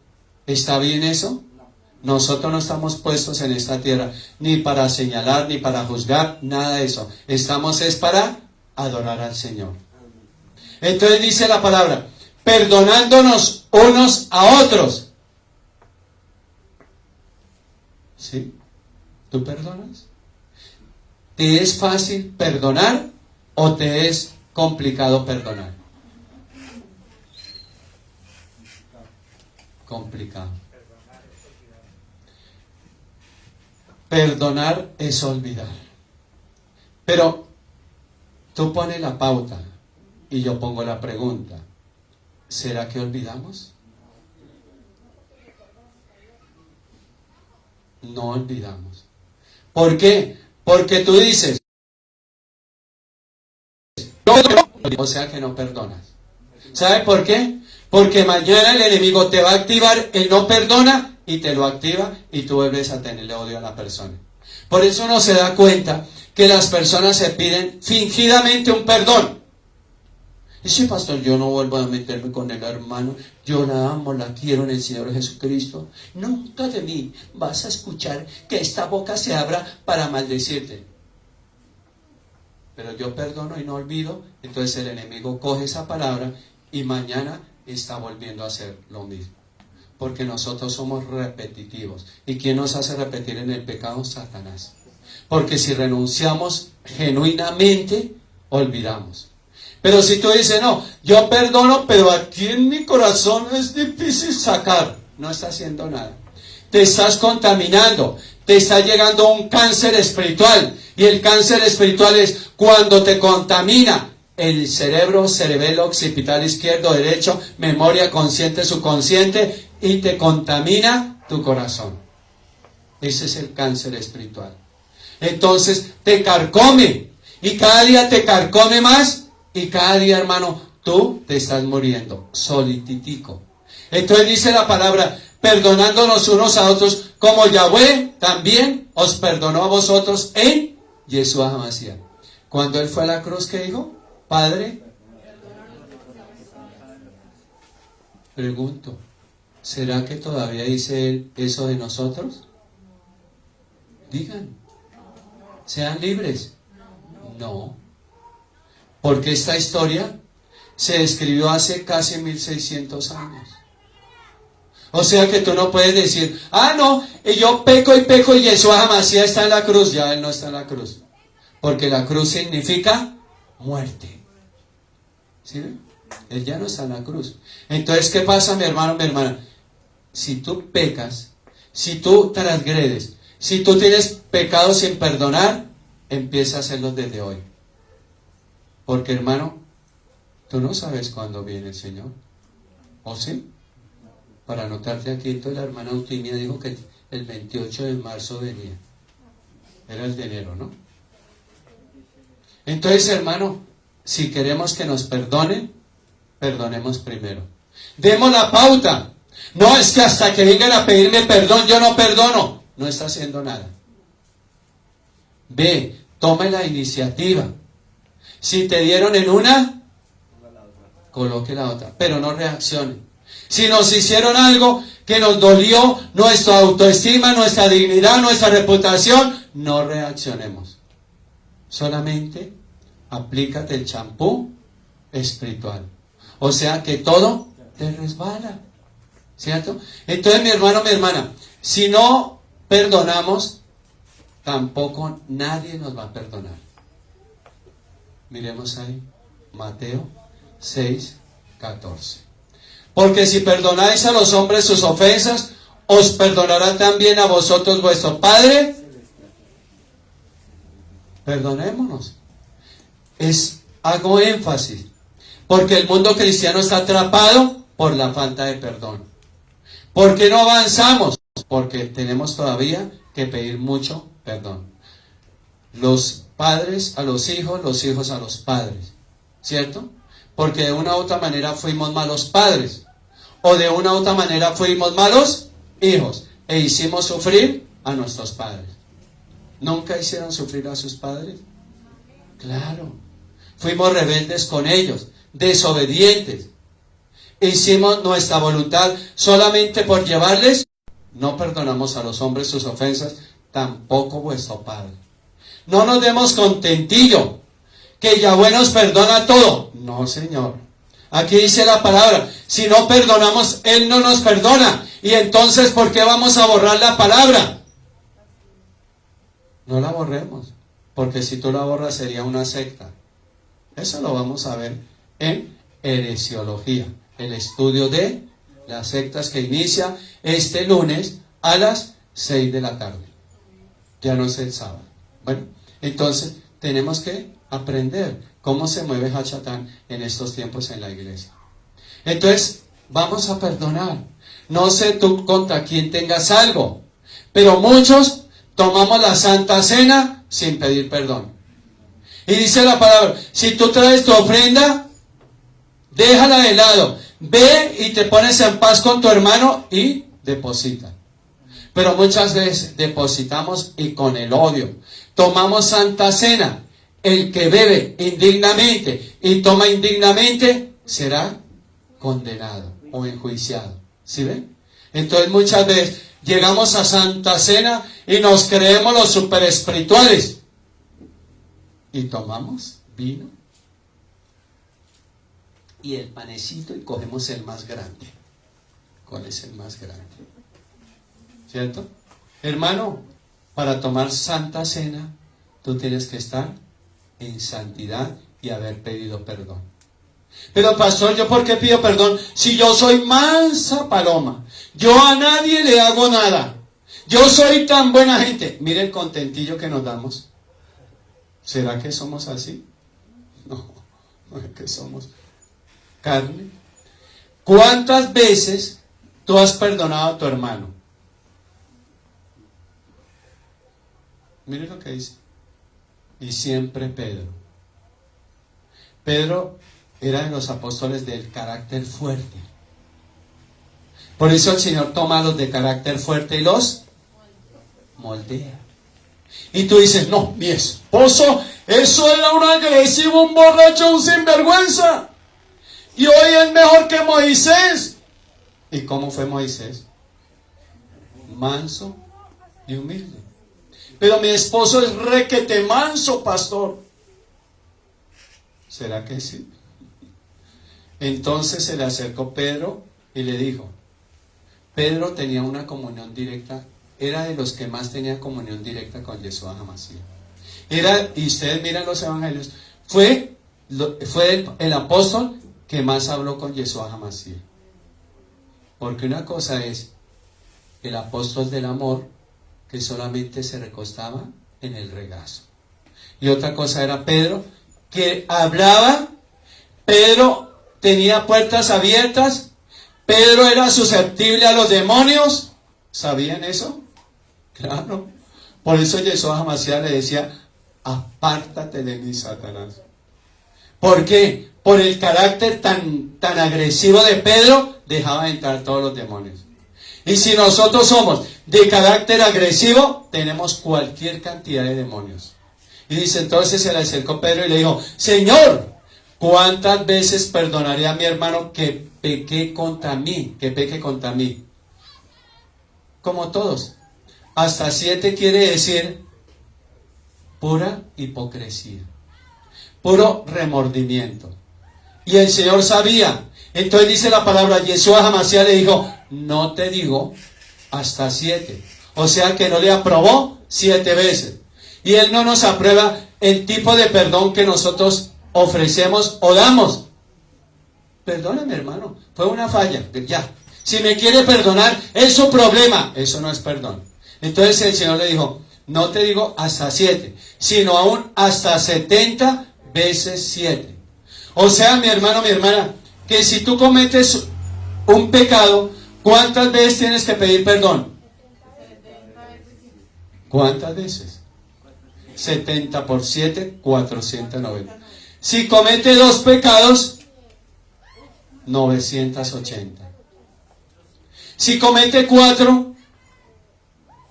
¿Está bien eso? Nosotros no estamos puestos en esta tierra ni para señalar, ni para juzgar, nada de eso. Estamos es para adorar al Señor. Entonces dice la palabra, perdonándonos unos a otros. ¿Sí? ¿Tú perdonas? ¿Te es fácil perdonar o te es complicado perdonar? Complicado. Perdonar es olvidar. Pero tú pones la pauta y yo pongo la pregunta. ¿Será que olvidamos? No olvidamos. ¿Por qué? Porque tú dices, o sea que no perdonas. ¿Sabe por qué? Porque mañana el enemigo te va a activar el no perdona y te lo activa y tú vuelves a tenerle odio a la persona. Por eso uno se da cuenta que las personas se piden fingidamente un perdón. Dice, pastor, yo no vuelvo a meterme con el hermano, yo la amo, la quiero en el Señor Jesucristo. Nunca de mí vas a escuchar que esta boca se abra para maldecirte. Pero yo perdono y no olvido, entonces el enemigo coge esa palabra y mañana está volviendo a hacer lo mismo. Porque nosotros somos repetitivos. ¿Y quién nos hace repetir en el pecado? Satanás. Porque si renunciamos genuinamente, olvidamos. Pero si tú dices, no, yo perdono, pero aquí en mi corazón es difícil sacar, no está haciendo nada. Te estás contaminando, te está llegando un cáncer espiritual. Y el cáncer espiritual es cuando te contamina el cerebro, cerebelo, occipital izquierdo, derecho, memoria consciente, subconsciente, y te contamina tu corazón. Ese es el cáncer espiritual. Entonces te carcome, y cada día te carcome más. Y cada día, hermano, tú te estás muriendo, solititico. Entonces dice la palabra, perdonándonos unos a otros, como Yahweh también os perdonó a vosotros en Yeshua HaMashiach. Cuando él fue a la cruz, ¿qué dijo? Padre, pregunto, ¿será que todavía dice él eso de nosotros? Digan, sean libres. No. Porque esta historia se escribió hace casi 1600 años. O sea que tú no puedes decir, no, yo peco y Yeshua HaMashiach está en la cruz. Ya él no está en la cruz. Porque la cruz significa muerte. ¿Sí? Él ya no está en la cruz. Entonces, ¿qué pasa, mi hermano, mi hermana? Si tú pecas, si tú transgredes, si tú tienes pecados sin perdonar, empieza a hacerlos desde hoy. Porque, hermano, tú no sabes cuándo viene el Señor. ¿O sí? Para anotarte aquí, entonces la hermana Eutimia dijo que el 28 de marzo venía. Era el de enero, ¿no? Entonces, hermano, si queremos que nos perdonen, perdonemos primero. Demos la pauta. No es que hasta que vengan a pedirme perdón, yo no perdono. No está haciendo nada. Ve, tome la iniciativa. Si te dieron en una, coloque la otra, pero no reaccione. Si nos hicieron algo que nos dolió nuestra autoestima, nuestra dignidad, nuestra reputación, no reaccionemos. Solamente aplícate el champú espiritual. O sea que todo te resbala. ¿Cierto? Entonces, mi hermano, mi hermana, si no perdonamos, tampoco nadie nos va a perdonar. Miremos ahí, Mateo 6:14. Porque si perdonáis a los hombres sus ofensas, os perdonará también a vosotros vuestro Padre. Perdonémonos. Hago énfasis, porque el mundo cristiano está atrapado por la falta de perdón. ¿Por qué no avanzamos? Porque tenemos todavía que pedir mucho perdón. Los padres a los hijos a los padres, ¿cierto? Porque de una u otra manera fuimos malos padres, o de una u otra manera fuimos malos hijos, e hicimos sufrir a nuestros padres. ¿Nunca hicieron sufrir a sus padres? Claro. Fuimos rebeldes con ellos, desobedientes. Hicimos nuestra voluntad solamente por llevarles. No perdonamos a los hombres sus ofensas, tampoco vuestro Padre. No nos demos contentillo, que Yahweh nos perdona todo. No, Señor. Aquí dice la palabra, si no perdonamos, Él no nos perdona. Y entonces, ¿por qué vamos a borrar la palabra? No la borremos, porque si tú la borras sería una secta. Eso lo vamos a ver en heresiología, el estudio de las sectas que inicia este lunes a las 6 de la tarde. Ya no es el sábado. Bueno, entonces tenemos que aprender cómo se mueve Hachatán en estos tiempos en la iglesia. Entonces, vamos a perdonar. No sé tú contra quién tengas algo, pero muchos tomamos la Santa Cena sin pedir perdón. Y dice la palabra, si tú traes tu ofrenda, déjala de lado. Ve y te pones en paz con tu hermano y deposita. Pero muchas veces depositamos y con el odio. Tomamos Santa Cena. El que bebe indignamente y toma indignamente será condenado o enjuiciado. ¿Sí ven? Entonces muchas veces llegamos a Santa Cena y nos creemos los super espirituales. Y tomamos vino y el panecito y cogemos el más grande. ¿Cuál es el más grande? ¿Cierto? Hermano, para tomar Santa Cena, tú tienes que estar en santidad y haber pedido perdón. Pero pastor, ¿yo por qué pido perdón? Si yo soy mansa paloma, yo a nadie le hago nada, yo soy tan buena gente. Mire el contentillo que nos damos. ¿Será que somos así? No, no es que somos carne. ¿Cuántas veces tú has perdonado a tu hermano? Mire lo que dice. Y siempre Pedro. Pedro era de los apóstoles del carácter fuerte. Por eso el Señor toma a los de carácter fuerte y los moldea. Y tú dices, no, mi esposo, eso era un agresivo, un borracho, un sinvergüenza. Y hoy es mejor que Moisés. ¿Y cómo fue Moisés? Manso y humilde. Pero mi esposo es requete manso, pastor. ¿Será que sí? Entonces se le acercó Pedro y le dijo, Pedro tenía una comunión directa, era de los que más tenía comunión directa con Yeshua HaMashiach. Y ustedes miran los evangelios, fue el apóstol que más habló con Yeshua HaMashiach. Porque una cosa es el apóstol del amor, que solamente se recostaba en el regazo. Y otra cosa era Pedro, que hablaba, Pedro tenía puertas abiertas, Pedro era susceptible a los demonios. ¿Sabían eso? Claro. Por eso Yeshua HaMashiach le decía, apártate de mí, Satanás. ¿Por qué? Por el carácter tan agresivo de Pedro, dejaba entrar todos los demonios. Y si nosotros somos de carácter agresivo, tenemos cualquier cantidad de demonios. Y dice, entonces se le acercó Pedro y le dijo, Señor, ¿cuántas veces perdonaré a mi hermano que peque contra mí? Como todos. Hasta 7 quiere decir pura hipocresía, puro remordimiento. Y el Señor sabía. Entonces dice la palabra, Yeshua HaMashiach le dijo, no te digo hasta 7. O sea que no le aprobó 7 veces. Y Él no nos aprueba el tipo de perdón que nosotros ofrecemos o damos. Perdóname, hermano, fue una falla, ya. Si me quiere perdonar, es su problema. Eso no es perdón. Entonces el Señor le dijo, no te digo hasta 7, sino aún hasta 70 veces 7. O sea, mi hermano, mi hermana, que si tú cometes un pecado, ¿cuántas veces tienes que pedir perdón? ¿Cuántas veces? 70 por 7, 490. Si comete 2 pecados, 980. Si comete 4,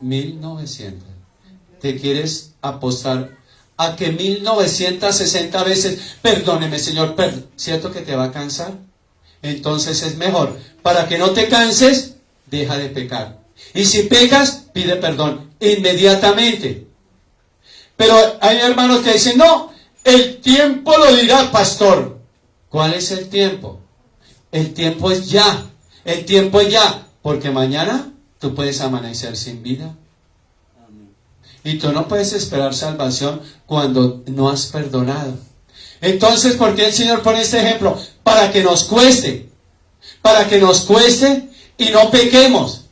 1900. ¿Te quieres apostar a que 1960 veces, perdóneme, Señor, ¿cierto que te va a cansar? Entonces es mejor, para que no te canses, deja de pecar. Y si pecas, pide perdón inmediatamente. Pero hay hermanos que dicen, no, el tiempo lo dirá, pastor. ¿Cuál es el tiempo? El tiempo es ya. El tiempo es ya. Porque mañana tú puedes amanecer sin vida. Y tú no puedes esperar salvación cuando no has perdonado. Entonces, ¿por qué el Señor pone este ejemplo? Para que nos cueste. Para que nos cueste y no pequemos.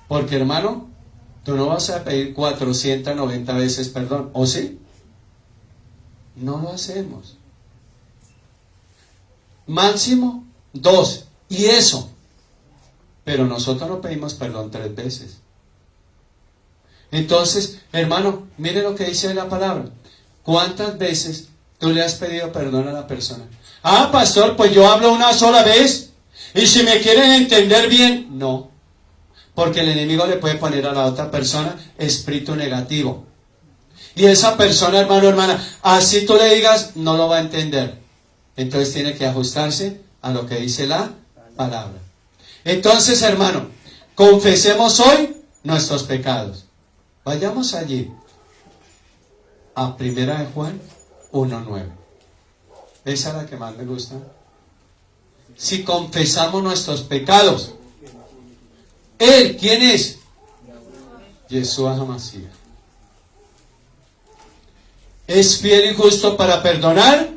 Porque, hermano, tú no vas a pedir 490 veces perdón. ¿O sí? No lo hacemos. Máximo 2. Y eso. Pero nosotros no pedimos perdón 3 veces. Entonces, hermano, mire lo que dice la palabra. ¿Cuántas veces tú le has pedido perdón a la persona? Ah, pastor, pues yo hablo una sola vez. Y si me quieren entender bien, no. Porque el enemigo le puede poner a la otra persona espíritu negativo. Y esa persona, hermano, hermana, así tú le digas, no lo va a entender. Entonces tiene que ajustarse a lo que dice la palabra. Entonces, hermano, confesemos hoy nuestros pecados. Vayamos allí a 1 de Juan 1:9. Esa es la que más me gusta. Si confesamos nuestros pecados, Él, ¿quién es? Yeshua HaMashiach. Es fiel y justo para perdonar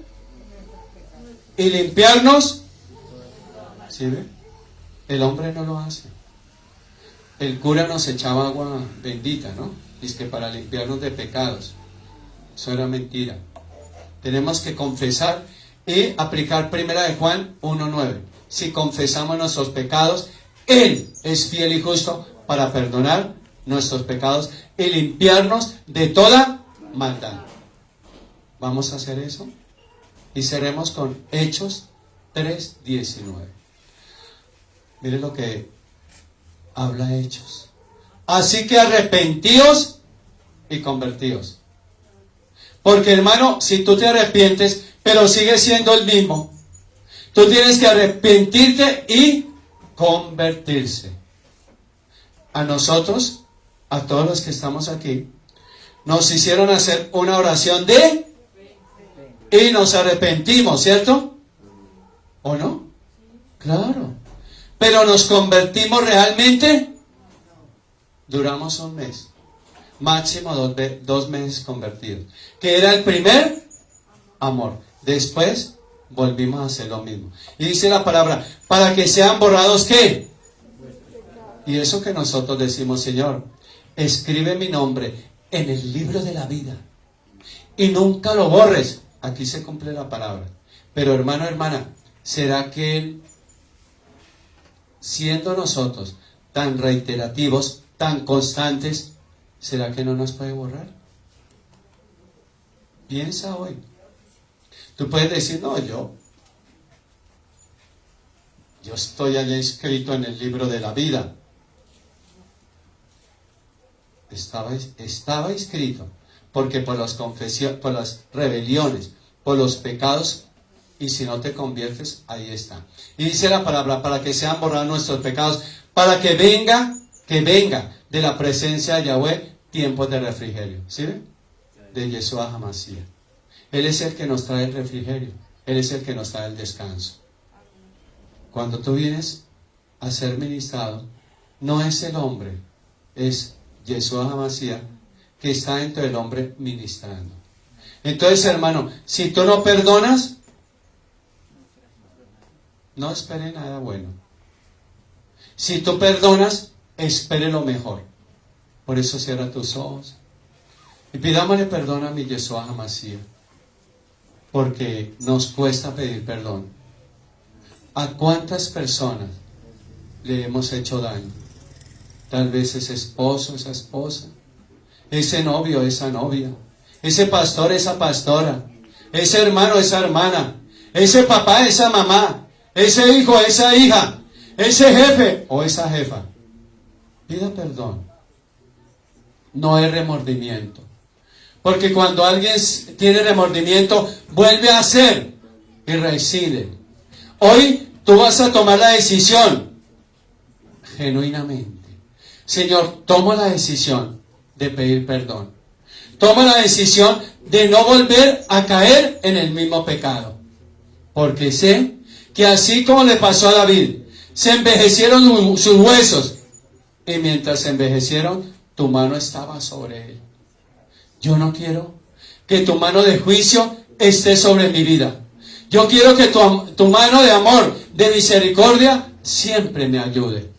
y limpiarnos. ¿Sí ve? El hombre no lo hace. El cura nos echaba agua bendita, ¿no? Dice que para limpiarnos de pecados. Eso era mentira. Tenemos que confesar y aplicar 1 de Juan 1:9. Si confesamos nuestros pecados, Él es fiel y justo para perdonar nuestros pecados y limpiarnos de toda maldad. Vamos a hacer eso y cerremos con Hechos 3:19. Mire lo que habla Hechos. Así que arrepentíos y convertíos. Porque, hermano, si tú te arrepientes, pero sigues siendo el mismo, tú tienes que arrepentirte y convertirse. A nosotros, a todos los que estamos aquí, nos hicieron hacer una oración y nos arrepentimos, ¿cierto? ¿O no? Claro. Pero nos convertimos realmente. Duramos un mes. Máximo 2 meses convertidos. Que era el primer amor. Después volvimos a hacer lo mismo. Y dice la palabra, para que sean borrados, ¿qué? Y eso que nosotros decimos, Señor, escribe mi nombre en el libro de la vida. Y nunca lo borres. Aquí se cumple la palabra. Pero hermano, hermana, ¿será que Él, siendo nosotros tan reiterativos, tan constantes, será que no nos puede borrar? Piensa hoy. Tú puedes decir, no, yo estoy allá inscrito en el libro de la vida. Estaba inscrito, porque por las confesiones, por las rebeliones, por los pecados, y si no te conviertes, ahí está. Y dice la palabra, para que sean borrados nuestros pecados, para que venga de la presencia de Yahweh tiempos de refrigerio. ¿Sí ven? De Yeshua HaMashiach. Él es el que nos trae el refrigerio. Él es el que nos trae el descanso. Cuando tú vienes a ser ministrado, no es el hombre, es Yeshua HaMashiach que está dentro del hombre ministrando. Entonces, hermano, si tú no perdonas, no espere nada bueno. Si tú perdonas, espere lo mejor. Por eso cierra tus ojos y pidámosle perdón a mi Yeshua HaMashiach, porque nos cuesta pedir perdón. ¿A cuántas personas le hemos hecho daño? Tal vez ese esposo, esa esposa, ese novio, esa novia, ese pastor, esa pastora, ese hermano, esa hermana, ese papá, esa mamá, ese hijo, esa hija, ese jefe o esa jefa. Pida perdón. No es remordimiento. Porque cuando alguien tiene remordimiento, vuelve a hacer y reincide. Hoy tú vas a tomar la decisión genuinamente. Señor, tomo la decisión de pedir perdón. Tomo la decisión de no volver a caer en el mismo pecado. Porque sé que así como le pasó a David, se envejecieron sus huesos. Y mientras se envejecieron, tu mano estaba sobre él. Yo no quiero que tu mano de juicio esté sobre mi vida. Yo quiero que tu mano de amor, de misericordia, siempre me ayude.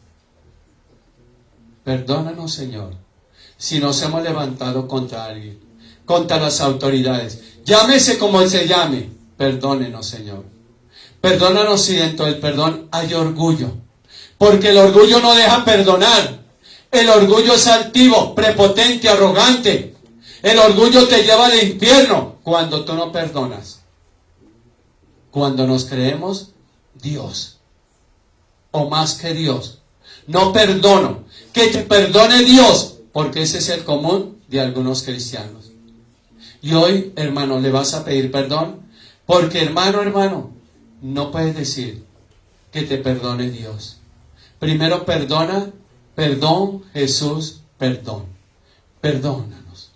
Perdónanos, Señor, si nos hemos levantado contra alguien, contra las autoridades. Llámese como se llame. Perdónenos, Señor. Perdónanos si dentro del perdón hay orgullo. Porque el orgullo no deja perdonar. El orgullo es altivo, prepotente, arrogante. El orgullo te lleva al infierno cuando tú no perdonas. Cuando nos creemos Dios o más que Dios. No perdono. Que te perdone Dios, porque ese es el común de algunos cristianos. Y hoy, hermano, le vas a pedir perdón, porque hermano, no puedes decir que te perdone Dios. Primero perdona, perdón, Jesús, perdón. Perdónanos.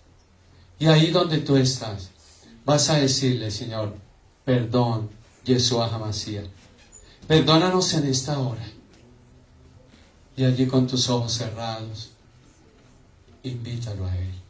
Y ahí donde tú estás, vas a decirle, Señor, perdón, Yeshua HaMashiach. Perdónanos en esta hora. Y allí con tus ojos cerrados, invítalo a Él.